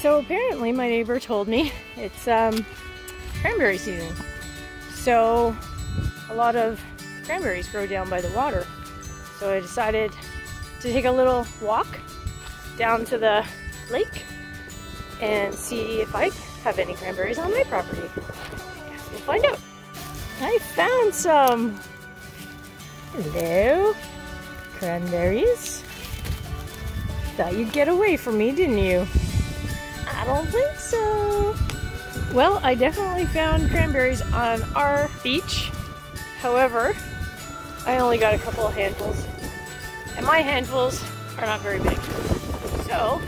So apparently my neighbor told me it's cranberry season. So a lot of cranberries grow down by the water. So I decided to take a little walk down to the lake and see if I have any cranberries on my property. Guess we'll find out. I found some. Hello, cranberries. Thought you'd get away from me, didn't you? I don't think so. Well, I definitely found cranberries on our beach. However, I only got a couple of handfuls. And my handfuls are not very big. So,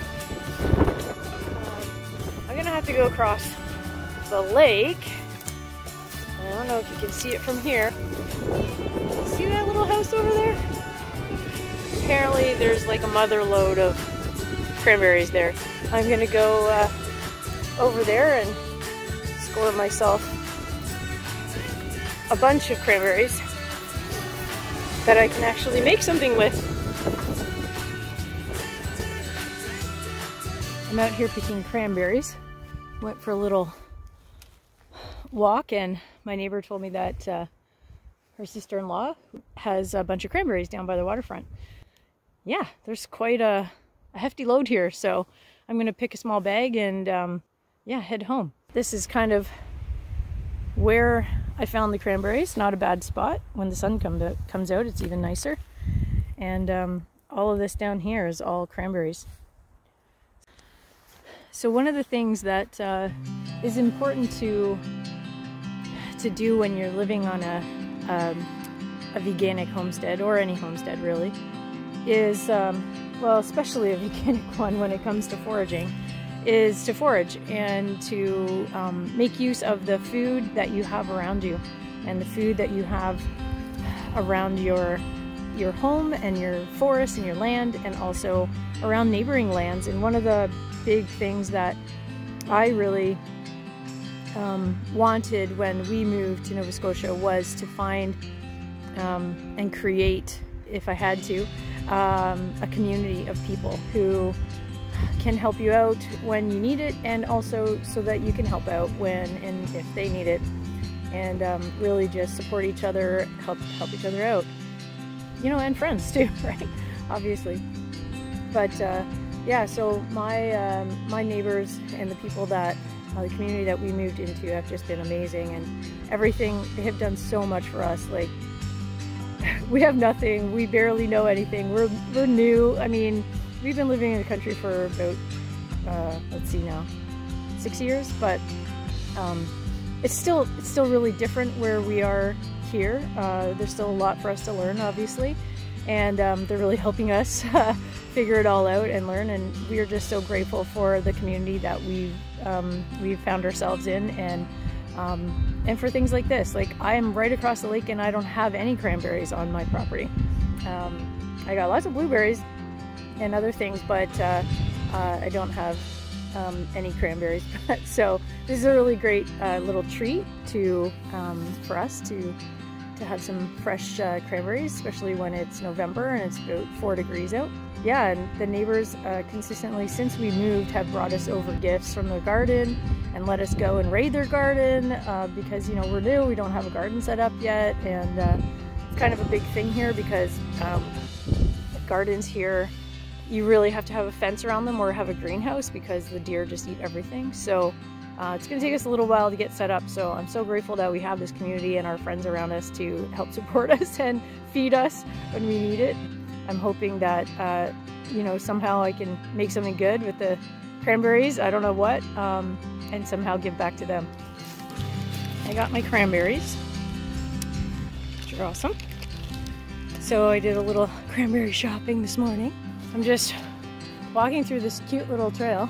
I'm gonna have to go across the lake. I don't know if you can see it from here. See that little house over there? Apparently there's like a mother load of cranberries there. I'm gonna go over there and score myself a bunch of cranberries that I can actually make something with. I'm out here picking cranberries. Went for a little walk and my neighbor told me that her sister-in-law has a bunch of cranberries down by the waterfront. Yeah, there's quite a hefty load here, so I'm gonna pick a small bag and yeah, head home. This is kind of where I found the cranberries. Not a bad spot. When the sun comes out, it's even nicer. And all of this down here is all cranberries. So one of the things that is important to do when you're living on a veganic homestead, or any homestead really, is, well, especially a veganic one when it comes to foraging, is to forage and to make use of the food that you have around you and the food that you have around your home and your forest and your land, and also around neighboring lands. And one of the big things that I really wanted when we moved to Nova Scotia was to find and create, if I had to, a community of people who can help you out when you need it, and also so that you can help out when and if they need it, and really just support each other, help each other out, you know, and friends too, right? Obviously. But yeah, so my neighbors and the people that the community that we moved into have just been amazing, and everything, they have done so much for us. Like, we have nothing, we barely know anything, we're new. I mean, we've been living in the country for about, let's see now, 6 years, but it's still really different where we are here. There's still a lot for us to learn, obviously, and they're really helping us figure it all out and learn, and we are just so grateful for the community that we've found ourselves in, and for things like this. Like, I am right across the lake and I don't have any cranberries on my property. I got lots of blueberries and other things, but I don't have any cranberries. So this is a really great little treat for us to have some fresh cranberries, especially when it's November and it's about 4 degrees out. Yeah, and the neighbors consistently, since we moved, have brought us over gifts from their garden and let us go and raid their garden because, you know, we're new, we don't have a garden set up yet, and it's kind of a big thing here because gardens here, you really have to have a fence around them or have a greenhouse because the deer just eat everything. So it's going to take us a little while to get set up. So I'm so grateful that we have this community and our friends around us to help support us and feed us when we need it. I'm hoping that, you know, somehow I can make something good with the cranberries, I don't know what, and somehow give back to them. I got my cranberries, which are awesome. So I did a little cranberry shopping this morning. I'm just walking through this cute little trail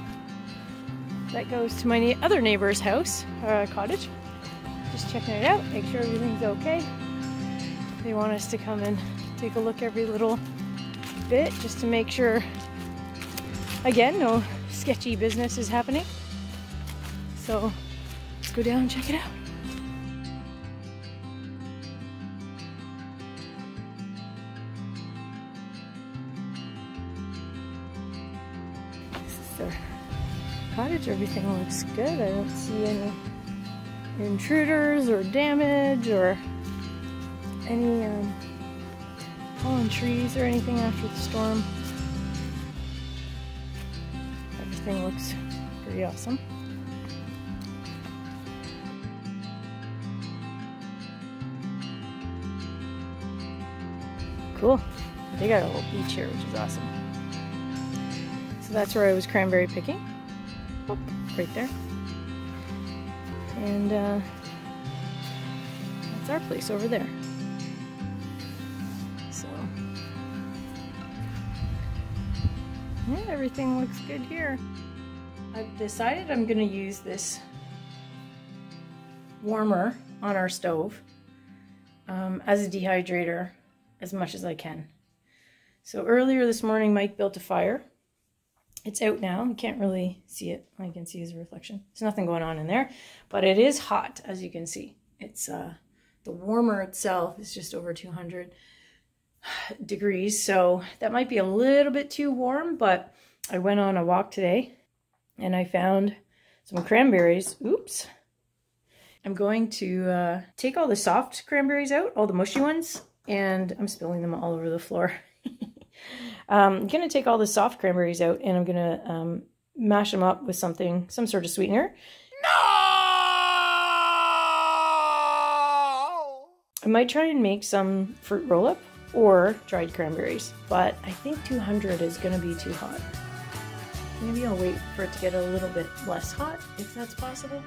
that goes to my other neighbor's house, cottage. Just checking it out, make sure everything's okay. They want us to come and take a look every little bit just to make sure, again, no sketchy business is happening. So let's go down and check it out. This is their cottage. cottage. Everything looks good. I don't see any intruders or damage or any fallen trees or anything after the storm. Everything looks pretty awesome. Cool. They got a little beach here, which is awesome. So that's where I was cranberry picking. Oh, right there. And that's our place over there. So yeah, everything looks good here. I've decided I'm going to use this warmer on our stove as a dehydrator as much as I can. So earlier this morning, Mike built a fire. It's out now. You can't really see it. All you can see is a reflection. There's nothing going on in there, but it is hot, as you can see. It's the warmer itself is just over 200 degrees, so that might be a little bit too warm, but I went on a walk today and I found some cranberries. Oops. I'm going to take all the soft cranberries out, all the mushy ones, and I'm spilling them all over the floor. I'm going to take all the soft cranberries out and I'm going to mash them up with something, some sort of sweetener. No! I might try and make some fruit roll-up or dried cranberries, but I think 200 is going to be too hot. Maybe I'll wait for it to get a little bit less hot, if that's possible.